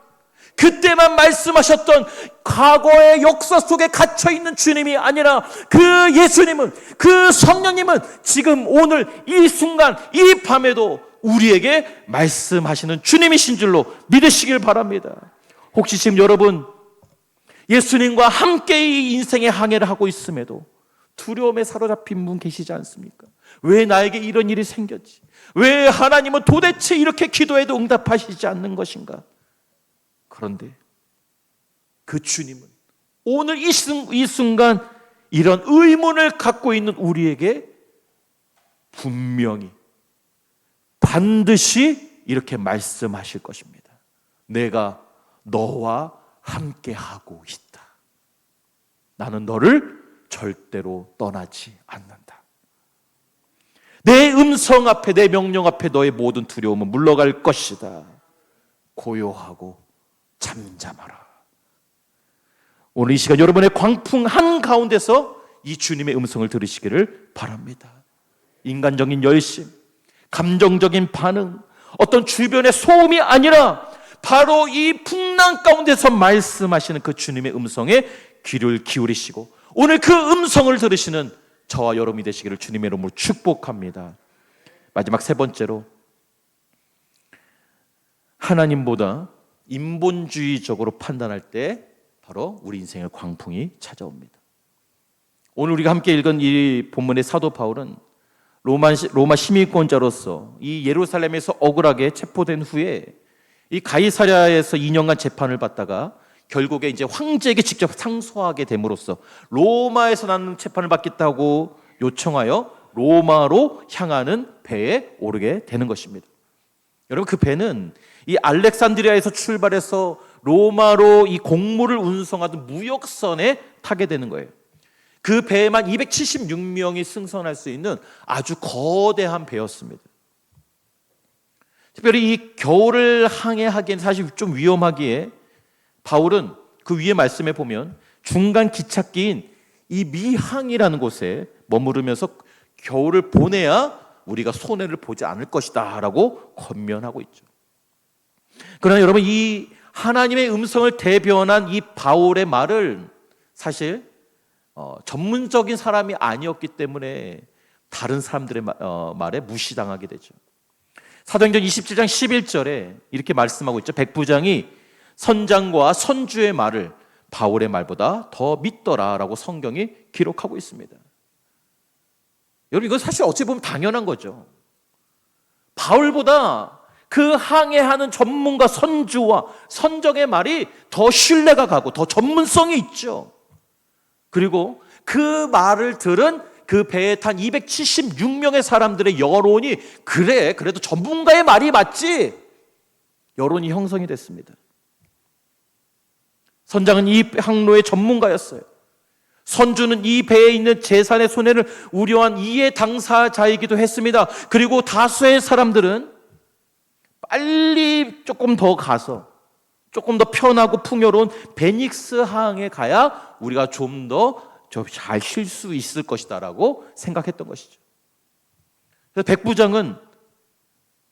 그때만 말씀하셨던 과거의 역사 속에 갇혀있는 주님이 아니라 그 예수님은, 그 성령님은 지금 오늘 이 순간 이 밤에도 우리에게 말씀하시는 주님이신 줄로 믿으시길 바랍니다. 혹시 지금 여러분 예수님과 함께 이 인생의 항해를 하고 있음에도 두려움에 사로잡힌 분 계시지 않습니까? 왜 나에게 이런 일이 생겼지? 왜 하나님은 도대체 이렇게 기도해도 응답하시지 않는 것인가? 그런데 그 주님은 오늘 이 순간 이런 의문을 갖고 있는 우리에게 분명히 반드시 이렇게 말씀하실 것입니다. 내가 너와 함께하고 있다. 나는 너를 절대로 떠나지 않는다. 내 음성 앞에, 내 명령 앞에 너의 모든 두려움은 물러갈 것이다. 고요하고 잠잠하라. 오늘 이 시간 여러분의 광풍 한가운데서 이 주님의 음성을 들으시기를 바랍니다. 인간적인 열심, 감정적인 반응, 어떤 주변의 소음이 아니라 바로 이 풍랑 가운데서 말씀하시는 그 주님의 음성에 귀를 기울이시고 오늘 그 음성을 들으시는 저와 여러분이 되시기를 주님의 이름으로 축복합니다. 마지막 세 번째로, 하나님보다 인본주의적으로 판단할 때 바로 우리 인생의 광풍이 찾아옵니다. 오늘 우리가 함께 읽은 이 본문의 사도 바울은 로마 시민권자로서 이 예루살렘에서 억울하게 체포된 후에 이 가이사랴에서 2년간 재판을 받다가 결국에 이제 황제에게 직접 상소하게 됨으로써 로마에서 나는 재판을 받겠다고 요청하여 로마로 향하는 배에 오르게 되는 것입니다. 여러분, 그 배는 이 알렉산드리아에서 출발해서 로마로 이 곡물을 운송하던 무역선에 타게 되는 거예요. 그 배에만 276명이 승선할 수 있는 아주 거대한 배였습니다. 특별히 이 겨울을 항해하기에는 사실 좀 위험하기에 바울은 그 위에 말씀에 보면 중간 기찻기인 이 미항이라는 곳에 머무르면서 겨울을 보내야 우리가 손해를 보지 않을 것이다 라고 권면하고 있죠. 그러나 여러분, 이 하나님의 음성을 대변한 이 바울의 말을 사실 전문적인 사람이 아니었기 때문에 다른 사람들의 말에 무시당하게 되죠. 사도행전 27장 11절에 이렇게 말씀하고 있죠. 백부장이 선장과 선주의 말을 바울의 말보다 더 믿더라라고 성경이 기록하고 있습니다. 여러분, 이건 사실 어찌 보면 당연한 거죠. 바울보다 그 항해하는 전문가 선주와 선정의 말이 더 신뢰가 가고 더 전문성이 있죠. 그리고 그 말을 들은 그 배에 탄 276명의 사람들의 여론이 그래, 그래도 전문가의 말이 맞지, 여론이 형성이 됐습니다. 선장은 이 항로의 전문가였어요. 선주는 이 배에 있는 재산의 손해를 우려한 이해 당사자이기도 했습니다. 그리고 다수의 사람들은 빨리 조금 더 가서 조금 더 편하고 풍요로운 베닉스 항에 가야 우리가 좀 더 잘 쉴 수 있을 것이다 라고 생각했던 것이죠. 그래서 백부장은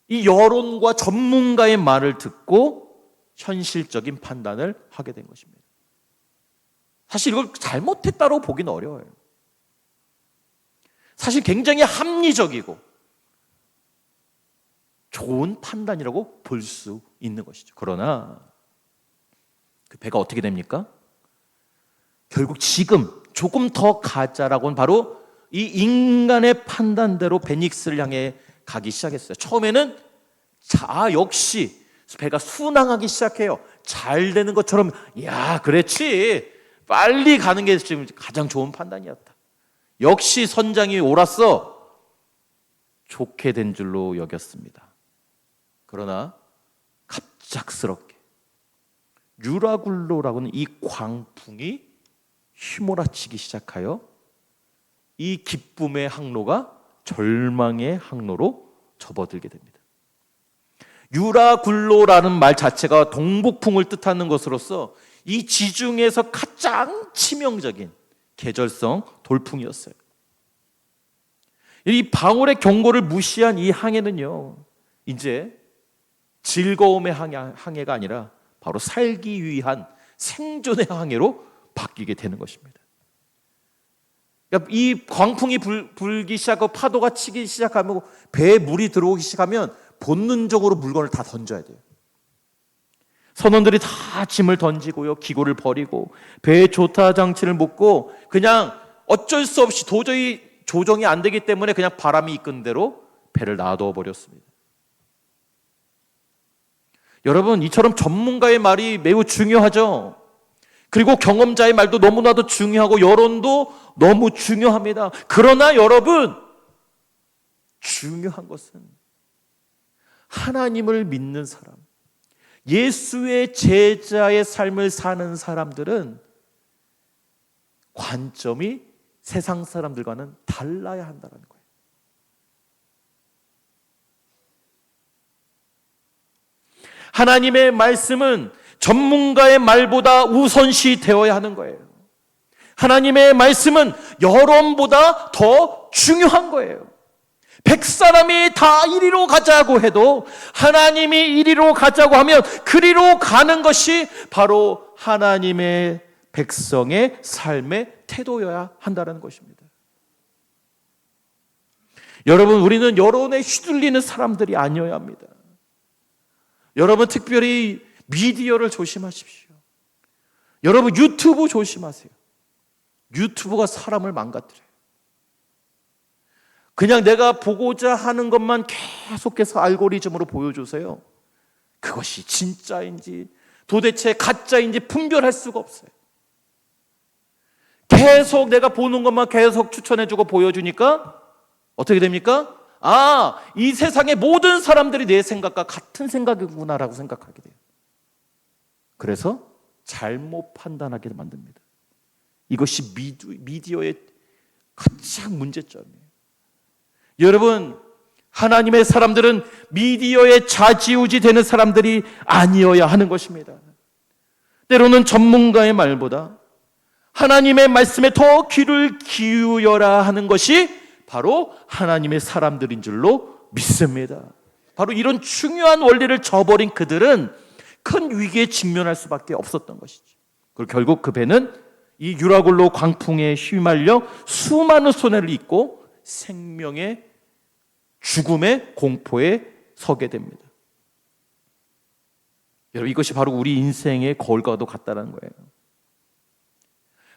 이 여론과 전문가의 말을 듣고 현실적인 판단을 하게 된 것입니다. 사실 이걸 잘못했다고 보기는 어려워요. 사실 굉장히 합리적이고 좋은 판단이라고 볼 수 있는 것이죠. 그러나 그 배가 어떻게 됩니까? 결국 지금 조금 더 가자라고는 바로 이 인간의 판단대로 베닉스를 향해 가기 시작했어요. 처음에는 역시 배가 순항하기 시작해요. 잘 되는 것처럼, 야, 그랬지, 빨리 가는 게 지금 가장 좋은 판단이었다. 역시 선장이 옳았어, 좋게 된 줄로 여겼습니다. 그러나 갑작스럽게 유라굴로라고는 이 광풍이 휘몰아치기 시작하여 이 기쁨의 항로가 절망의 항로로 접어들게 됩니다. 유라굴로라는 말 자체가 동북풍을 뜻하는 것으로서 이 지중해에서 가장 치명적인 계절성 돌풍이었어요. 이 바울의 경고를 무시한 이 항해는요, 이제 즐거움의 항해가 아니라 바로 살기 위한 생존의 항해로 바뀌게 되는 것입니다. 그러니까 이 광풍이 불기 시작하고 파도가 치기 시작하면, 배에 물이 들어오기 시작하면 본능적으로 물건을 다 던져야 돼요. 선원들이 다 짐을 던지고요, 기고를 버리고 배에 조타 장치를 묶고 그냥 어쩔 수 없이 도저히 조정이 안 되기 때문에 그냥 바람이 이끈 대로 배를 놔둬 버렸습니다. 여러분, 이처럼 전문가의 말이 매우 중요하죠. 그리고 경험자의 말도 너무나도 중요하고 여론도 너무 중요합니다. 그러나 여러분, 중요한 것은 하나님을 믿는 사람, 예수의 제자의 삶을 사는 사람들은 관점이 세상 사람들과는 달라야 한다는 거예요. 하나님의 말씀은 전문가의 말보다 우선시 되어야 하는 거예요. 하나님의 말씀은 여론보다 더 중요한 거예요. 100사람이 다 이리로 가자고 해도 하나님이 이리로 가자고 하면 그리로 가는 것이 바로 하나님의 백성의 삶의 태도여야 한다는 것입니다. 여러분, 우리는 여론에 휘둘리는 사람들이 아니어야 합니다. 여러분, 특별히 미디어를 조심하십시오. 여러분, 유튜브 조심하세요. 유튜브가 사람을 망가뜨려요. 그냥 내가 보고자 하는 것만 계속해서 알고리즘으로 보여주세요. 그것이 진짜인지 도대체 가짜인지 분별할 수가 없어요. 계속 내가 보는 것만 계속 추천해주고 보여주니까 어떻게 됩니까? 아, 이 세상의 모든 사람들이 내 생각과 같은 생각이구나라고 생각하게 돼요. 그래서 잘못 판단하게 만듭니다. 이것이 미디어의 가장 문제점이에요. 여러분, 하나님의 사람들은 미디어에 좌지우지 되는 사람들이 아니어야 하는 것입니다. 때로는 전문가의 말보다 하나님의 말씀에 더 귀를 기울여라 하는 것이 바로 하나님의 사람들인 줄로 믿습니다. 바로 이런 중요한 원리를 저버린 그들은 큰 위기에 직면할 수밖에 없었던 것이죠. 그리고 결국 그 배는 이 유라굴로 광풍에 휘말려 수많은 손해를 입고 생명의 죽음의 공포에 서게 됩니다. 여러분, 이것이 바로 우리 인생의 거울과도 같다는 거예요.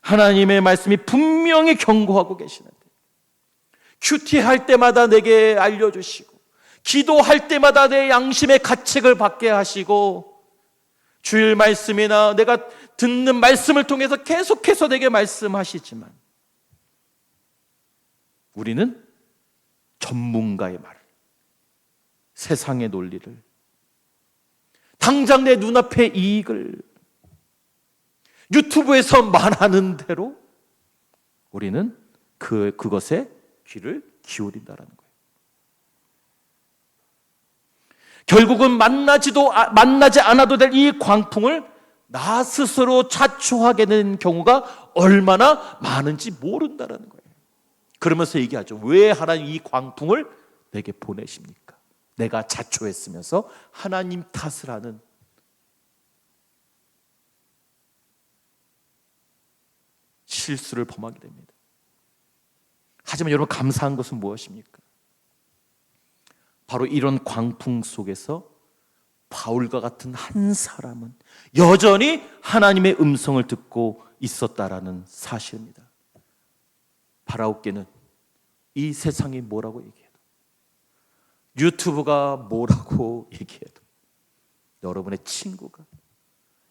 하나님의 말씀이 분명히 경고하고 계시는데 큐티할 때마다 내게 알려주시고 기도할 때마다 내 양심의 가책을 받게 하시고 주일 말씀이나 내가 듣는 말씀을 통해서 계속해서 내게 말씀하시지만 우리는 전문가의 말을, 세상의 논리를, 당장 내 눈앞의 이익을 유튜브에서 말하는 대로 우리는 그것에 귀를 기울인다는 거예요. 결국은 만나지 않아도 될 이 광풍을 나 스스로 자초하게 되는 경우가 얼마나 많은지 모른다는 거예요. 그러면서 얘기하죠. 왜 하나님 이 광풍을 내게 보내십니까? 내가 자초했으면서 하나님 탓을 하는 실수를 범하게 됩니다. 하지만 여러분, 감사한 것은 무엇입니까? 바로 이런 광풍 속에서 바울과 같은 한 사람은 여전히 하나님의 음성을 듣고 있었다라는 사실입니다. 바라옵게는 이 세상이 뭐라고 얘기해도, 유튜브가 뭐라고 얘기해도, 여러분의 친구가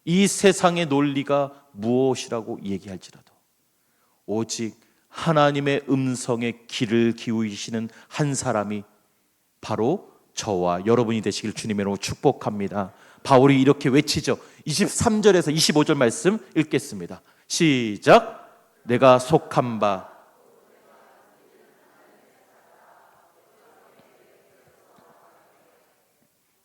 이 세상의 논리가 무엇이라고 얘기할지라도 오직 하나님의 음성에 귀를 기울이시는 한 사람이 바로 저와 여러분이 되시길 주님의 이름으로 축복합니다. 바울이 이렇게 외치죠. 23절에서 25절 말씀 읽겠습니다. 시작. 내가 속한 바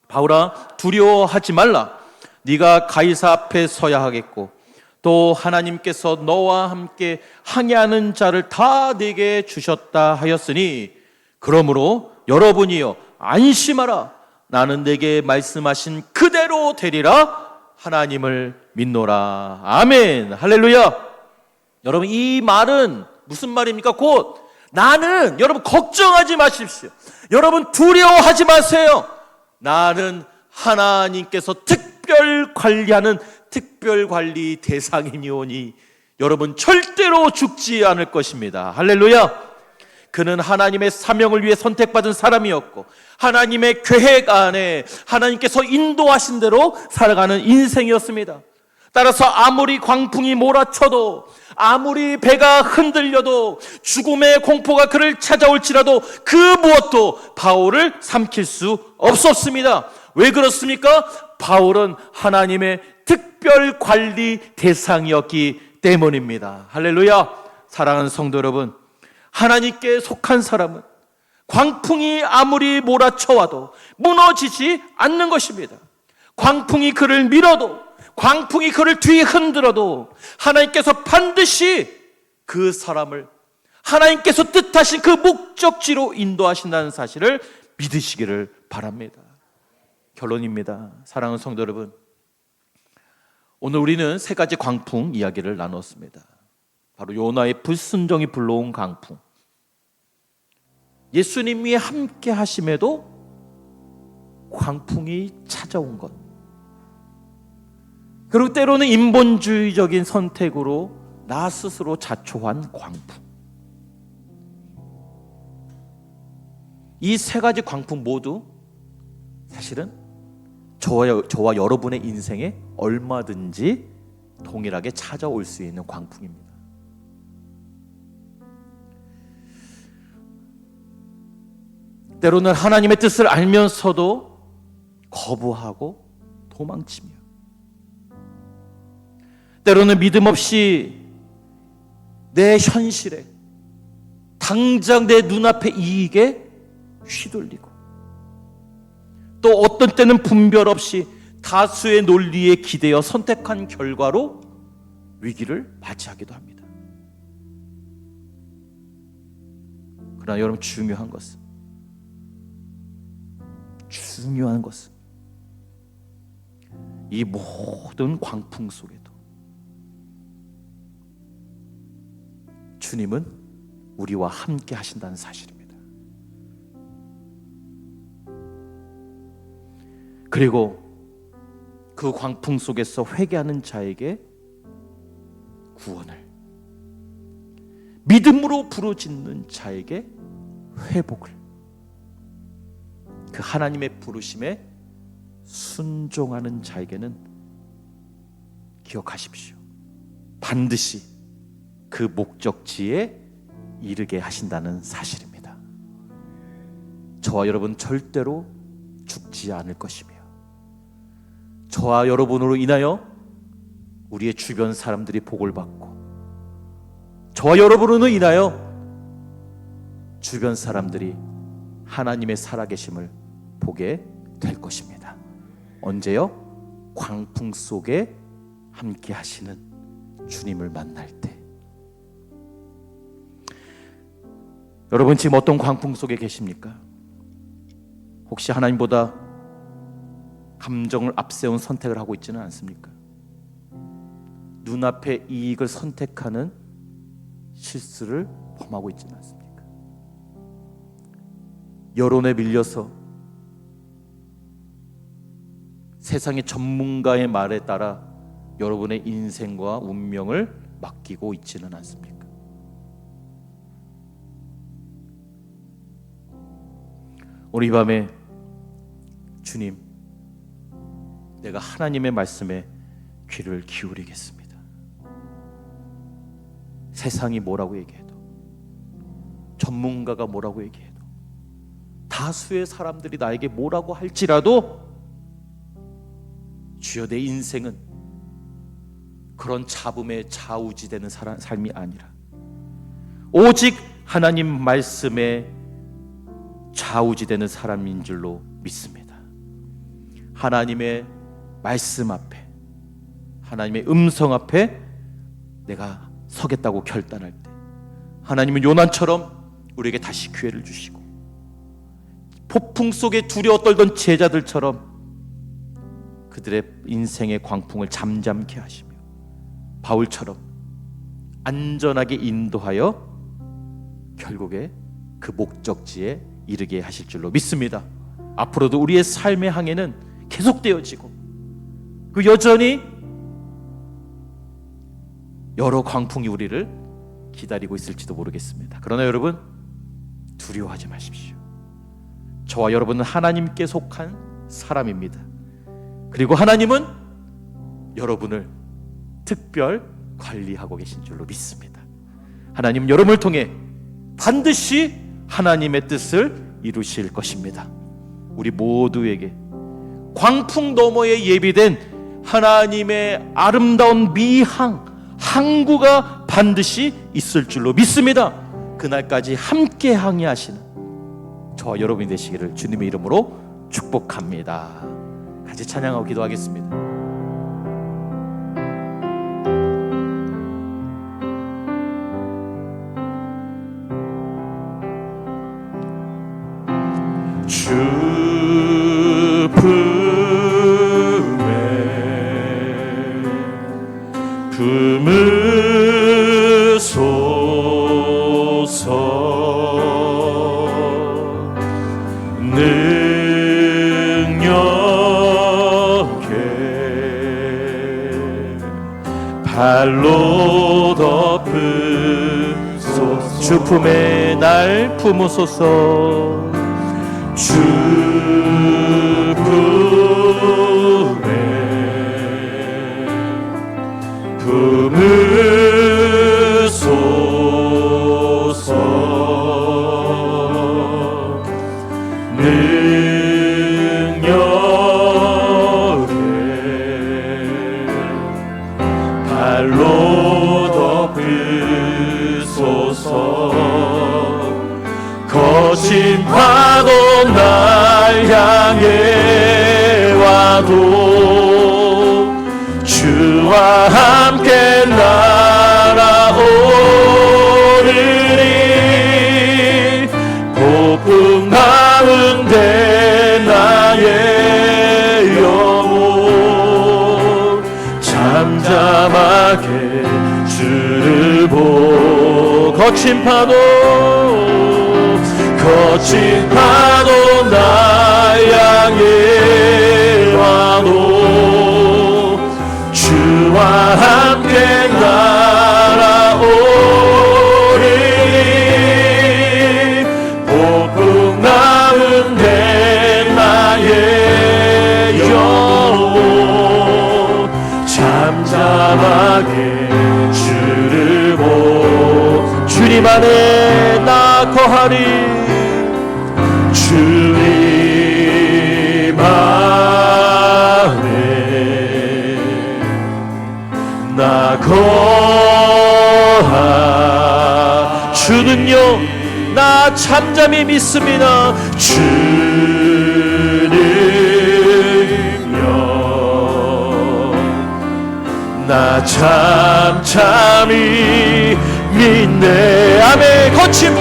바울아, 두려워하지 말라. 네가 가이사 앞에 서야 하겠고 또 하나님께서 너와 함께 항해하는 자를 다 네게 주셨다 하였으니 그러므로 여러분이여 안심하라. 나는 내게 말씀하신 그대로 되리라. 하나님을 믿노라. 아멘. 할렐루야. 여러분, 이 말은 무슨 말입니까? 곧 나는, 여러분 걱정하지 마십시오. 여러분 두려워하지 마세요. 나는 하나님께서 특별 관리하는 특별관리 대상이니오니 여러분 절대로 죽지 않을 것입니다. 할렐루야. 그는 하나님의 사명을 위해 선택받은 사람이었고 하나님의 계획 안에 하나님께서 인도하신 대로 살아가는 인생이었습니다. 따라서 아무리 광풍이 몰아쳐도, 아무리 배가 흔들려도, 죽음의 공포가 그를 찾아올지라도 그 무엇도 바울을 삼킬 수 없었습니다. 왜 그렇습니까? 바울은 하나님의 특별 관리 대상이었기 때문입니다. 할렐루야. 사랑하는 성도 여러분, 하나님께 속한 사람은 광풍이 아무리 몰아쳐와도 무너지지 않는 것입니다. 광풍이 그를 밀어도, 광풍이 그를 뒤에 흔들어도 하나님께서 반드시 그 사람을 하나님께서 뜻하신 그 목적지로 인도하신다는 사실을 믿으시기를 바랍니다. 결론입니다. 사랑하는 성도 여러분, 오늘 우리는 세 가지 광풍 이야기를 나눴습니다. 바로 요나의 불순종이 불러온 광풍, 예수님이 함께 하심에도 광풍이 찾아온 것, 그리고 때로는 인본주의적인 선택으로 나 스스로 자초한 광풍. 이 세 가지 광풍 모두 사실은 저와 여러분의 인생에 얼마든지 동일하게 찾아올 수 있는 광풍입니다. 때로는 하나님의 뜻을 알면서도 거부하고 도망치며, 때로는 믿음 없이 내 현실에, 당장 내 눈앞의 이익에 휘둘리고, 또 어떤 때는 분별 없이 다수의 논리에 기대어 선택한 결과로 위기를 맞이하기도 합니다. 그러나 여러분, 중요한 것은 이 모든 광풍 속에도 주님은 우리와 함께 하신다는 사실입니다. 그리고 그 광풍 속에서 회개하는 자에게 구원을, 믿음으로 부르짖는 자에게 회복을, 그 하나님의 부르심에 순종하는 자에게는 기억하십시오. 반드시 그 목적지에 이르게 하신다는 사실입니다. 저와 여러분 절대로 죽지 않을 것이며, 저와 여러분으로 인하여 우리의 주변 사람들이 복을 받고, 저와 여러분으로 인하여 주변 사람들이 하나님의 살아계심을 보게 될 것입니다. 언제요? 광풍 속에 함께 하시는 주님을 만날 때. 여러분, 지금 어떤 광풍 속에 계십니까? 혹시 하나님보다 감정을 앞세운 선택을 하고 있지는 않습니까? 눈앞의 이익을 선택하는 실수를 범하고 있지는 않습니까? 여론에 밀려서 세상의 전문가의 말에 따라 여러분의 인생과 운명을 맡기고 있지는 않습니까? 오늘 이 밤에 주님, 내가 하나님의 말씀에 귀를 기울이겠습니다. 세상이 뭐라고 얘기해도, 전문가가 뭐라고 얘기해도, 다수의 사람들이 나에게 뭐라고 할지라도 주여, 내 인생은 그런 잡음에 좌우지되는 삶이 아니라 오직 하나님 말씀에 좌우지되는 사람인 줄로 믿습니다. 하나님의 말씀 앞에, 하나님의 음성 앞에 내가 서겠다고 결단할 때 하나님은 요나처럼 우리에게 다시 기회를 주시고, 폭풍 속에 두려워 떨던 제자들처럼 그들의 인생의 광풍을 잠잠케 하시며, 바울처럼 안전하게 인도하여 결국에 그 목적지에 이르게 하실 줄로 믿습니다. 앞으로도 우리의 삶의 항해는 계속되어지고, 그 여전히 여러 광풍이 우리를 기다리고 있을지도 모르겠습니다. 그러나 여러분, 두려워하지 마십시오. 저와 여러분은 하나님께 속한 사람입니다. 그리고 하나님은 여러분을 특별 관리하고 계신 줄로 믿습니다. 하나님은 여러분을 통해 반드시 하나님의 뜻을 이루실 것입니다. 우리 모두에게 광풍 너머에 예비된 하나님의 아름다운 항구가 반드시 있을 줄로 믿습니다. 그날까지 함께 항해하시는 저와 여러분이 되시기를 주님의 이름으로 축복합니다. 같이 찬양하고 기도하겠습니다. 주 품에 품으소서 능력에 발로 덮으소서 주 품에 날 품으소서 주 품에 품으소서 능력에 발로 덮으소서 거친 파도 날 향해 와도 주와 함께 날아오르리 폭풍 가운데 나의 영혼 잠잠하게 주를 보 거친 파도 날 향해 와도 주와 함께 날아오리 폭풍 가운데 나의 영혼 잠잠하게 주를 보 주님 안에 나 거하리 주님 안에 나 거하 주는요 나 잠잠히 믿습니다 주는요 나 잠잠히 믿네 아멘 거친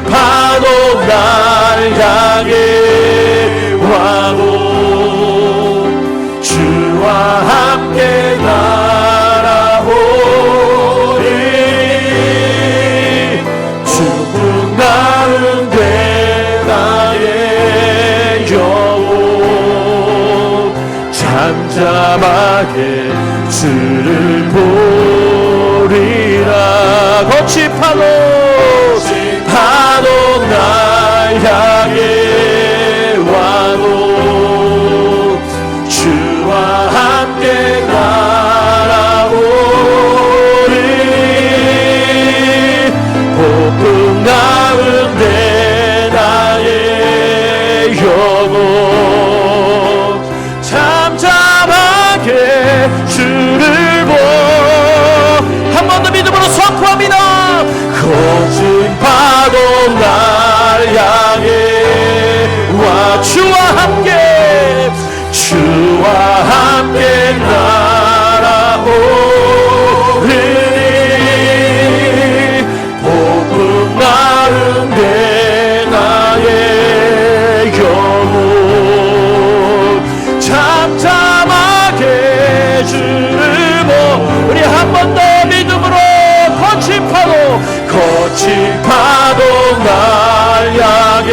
파도 날 향해 와도 주와 함께 날아오리 죽은 가운데 나의 영혼 잠잠하게 주를 보리라 거친 파도 날 향해 와도 주와 함께 날아오리 폭풍 가운데 나의 영혼 잠잠하게 주를 보 한 번 더 믿음으로 선포합니다 거친 파도 날 향해 와 주와 함께 날아오르니 폭풍 가운데 나의 영혼 잠잠하게 주를 보 우리 한 번 더 믿음으로 거친 파도 날 향해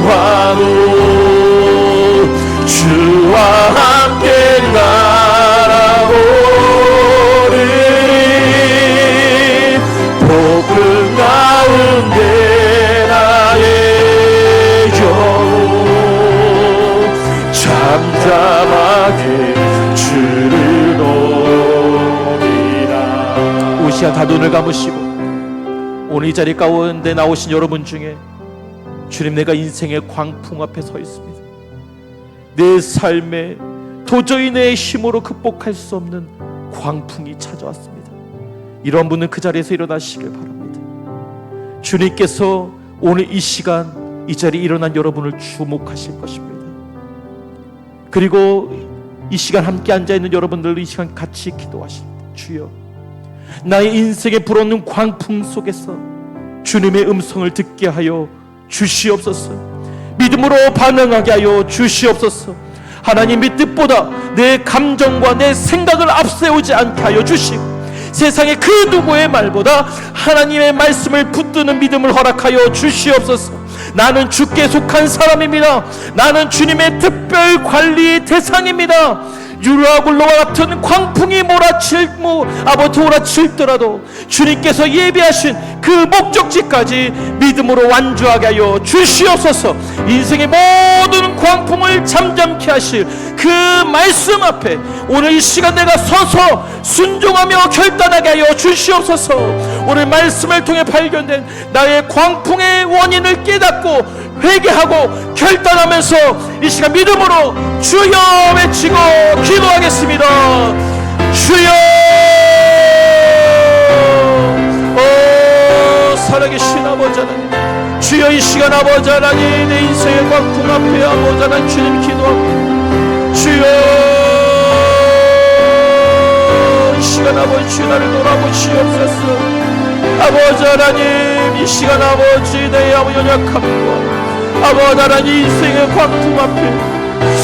와도 주와 함께 날아오리 폭풍 가운데 나의 영혼 잠잠하게 주를 보리라 이 시간 다 눈을 감으시고 오늘 이 자리 가운데 나오신 여러분 중에 주님 내가 인생의 광풍 앞에 서 있습니다. 내 삶에 도저히 내 힘으로 극복할 수 없는 광풍이 찾아왔습니다. 이런 분은 그 자리에서 일어나시길 바랍니다. 주님께서 오늘 이 시간 이 자리에 일어난 여러분을 주목하실 것입니다. 그리고 이 시간 함께 앉아있는 여러분들도 이 시간 같이 기도하십니다. 주여, 나의 인생에 불어오는 광풍 속에서 주님의 음성을 듣게 하여 주시옵소서. 믿음으로 반응하게 하여 주시옵소서. 하나님의 뜻보다 내 감정과 내 생각을 앞세우지 않게 하여 주시고, 세상의 그 누구의 말보다 하나님의 말씀을 붙드는 믿음을 허락하여 주시옵소서. 나는 주께 속한 사람입니다. 나는 주님의 특별 관리 대상입니다. 유라굴로와 같은 광풍이 몰아칠더라도 주님께서 예비하신 그 목적지까지 믿음으로 완주하게 하여 주시옵소서. 인생의 모든 광풍을 잠잠케 하실 그 말씀 앞에 오늘 이 시간 내가 서서 순종하며 결단하게 하여 주시옵소서. 오늘 말씀을 통해 발견된 나의 광풍의 원인을 깨닫고 회개하고 결단하면서 이 시간 믿음으로 주여 외치고 기도하겠습니다. 주여, 살아계신 아버지 하나님, 주여, 이 시간 아버지 하나님, 내 인생의 광풍 앞에 아버지 하나님 주님 기도합니다. 주여, 이 시간 아버지 주 나를 돌아보시옵소서. 아버지 하나님, 이 시간 아버지 내 연약함과 아버지 하나님 인생의 광풍 앞에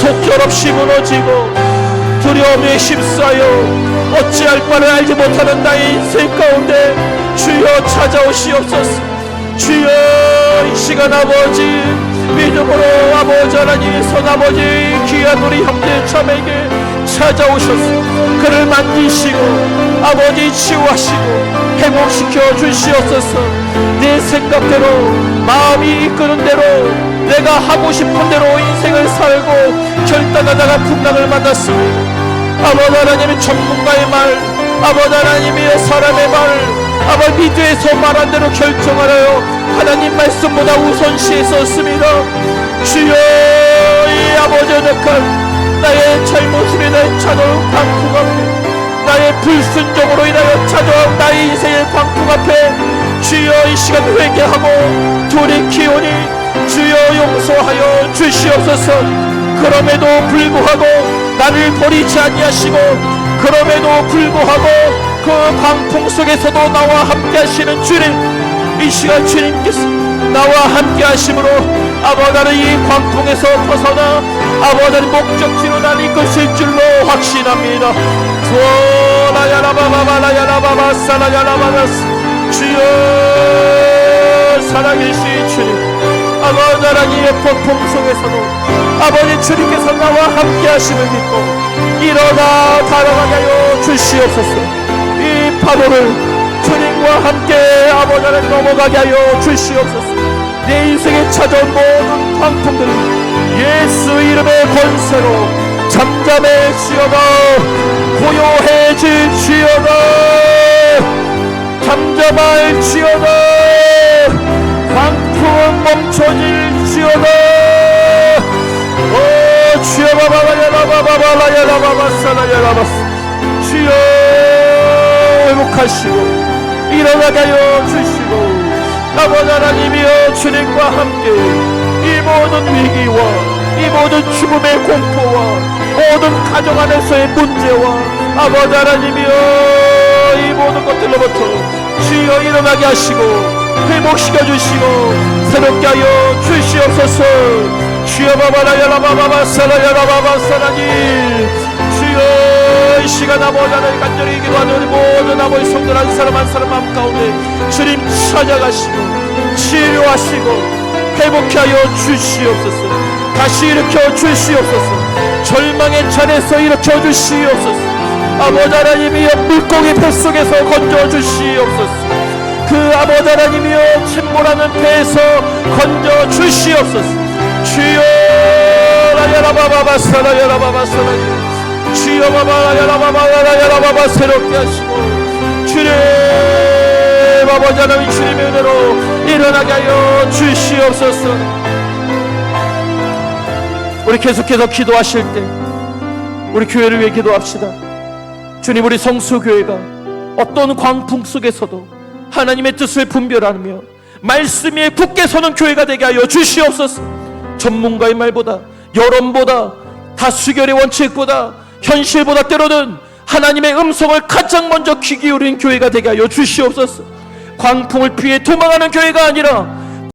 속절없이 무너지고 두려움에 휩싸여 어찌할 바를 알지 못하는 나의 인생 가운데 주여 찾아오시옵소서. 주여, 이 시간 아버지 믿음으로 아버지 하나님 선아버지 귀한 우리 형제 자매에게 찾아오셔서 그를 만지시고 아버지 치유하시고 회복시켜 주시옵소서. 내 생각대로 마음이 이끄는 대로 내가 하고 싶은 대로 인생을 살고 결단하다가 풍랑을 만났습니다. 아버지 하나님의 전문가의 말, 아버지 하나님의 사람의 말, 아버지 미드에서 말한 대로 결정하여 하나님 말씀보다 우선시했었습니다. 주여, 이 아버지 연약한 나의 잘못으로 인하여 찾아온 광풍 앞에, 나의 불순종으로 인하여 찾아온 나의 인생의 광풍 앞에 주여 이 시간 회개하고 돌이키오니 주여 용서하여 주시옵소서. 그럼에도 불구하고 나를 버리지 아니하시고 그럼에도 불구하고 그 광풍 속에서도 나와 함께 하시는 주님, 이 시간 주님께서 나와 함께 하심으로 아버지 나를 이 광풍에서 벗어나 아버지 목적지로 나를 이끄실 줄로 확신합니다. 주여, 살아계신 주님, 아버지 하나님의 폭풍 속에서도 아버지 주님께서 나와 함께 하심을 믿고 일어나 달아가게 하여 주시옵소서. 이 파도를 주님과 함께 아버지 하나님 넘어가게 하여 주시옵소서. 내 인생에 찾아온 모든 광풍들을 예수 이름의 권세로 잠잠해지어다, 고요해질지어다, 잠잠할지어다, 광풍은 멈춰질지어다. 오 주여, 주여 회복하시고 일어나게 하여 주시고 아버지 하나님이여 주님과 함께 이 모든 위기와 이 모든 죽음의 공포와 모든 가정 안에서의 문제와 아버지 하나님이여 이 모든 것들로부터 주여 일어나게 하시고 회복시켜 주시고 새롭게 하여 주시옵소서. 주여 바바라야라바바사라야라바바사라니 주여 이 시간 아버지 하나님 간절히 기도하는 우리 모든 아버지 성들 한 사람 한 사람 마음 가운데 주님 찾아가시고 치료하시고 회복케 하여 주시옵소서. 다시 일으켜 주시옵소서. 절망의 잔에서 일으켜 주시옵소서. 아버지 하나님이여 물고기 뱃속에서 건져 주시옵소서. 그 아버지 하나님이여 침몰하는 배에서 건져 주시옵소서. 주여 라야라바바바사라야라바바사라니 주여 바바라야라바바라야라바바 새롭게 하시고 주님 아버지 하나님 주님의 은혜로 일어나게 하여 주시옵소서. 우리 계속해서 기도하실 때 우리 교회를 위해 기도합시다. 주님, 우리 성수교회가 어떤 광풍 속에서도 하나님의 뜻을 분별하며 말씀 위에 굳게 서는 교회가 되게 하여 주시옵소서. 전문가의 말보다 여론보다 다수결의 원칙보다, 현실보다 때로는 하나님의 음성을 가장 먼저 귀 기울인 교회가 되게 하여 주시옵소서. 광풍을 피해 도망하는 교회가 아니라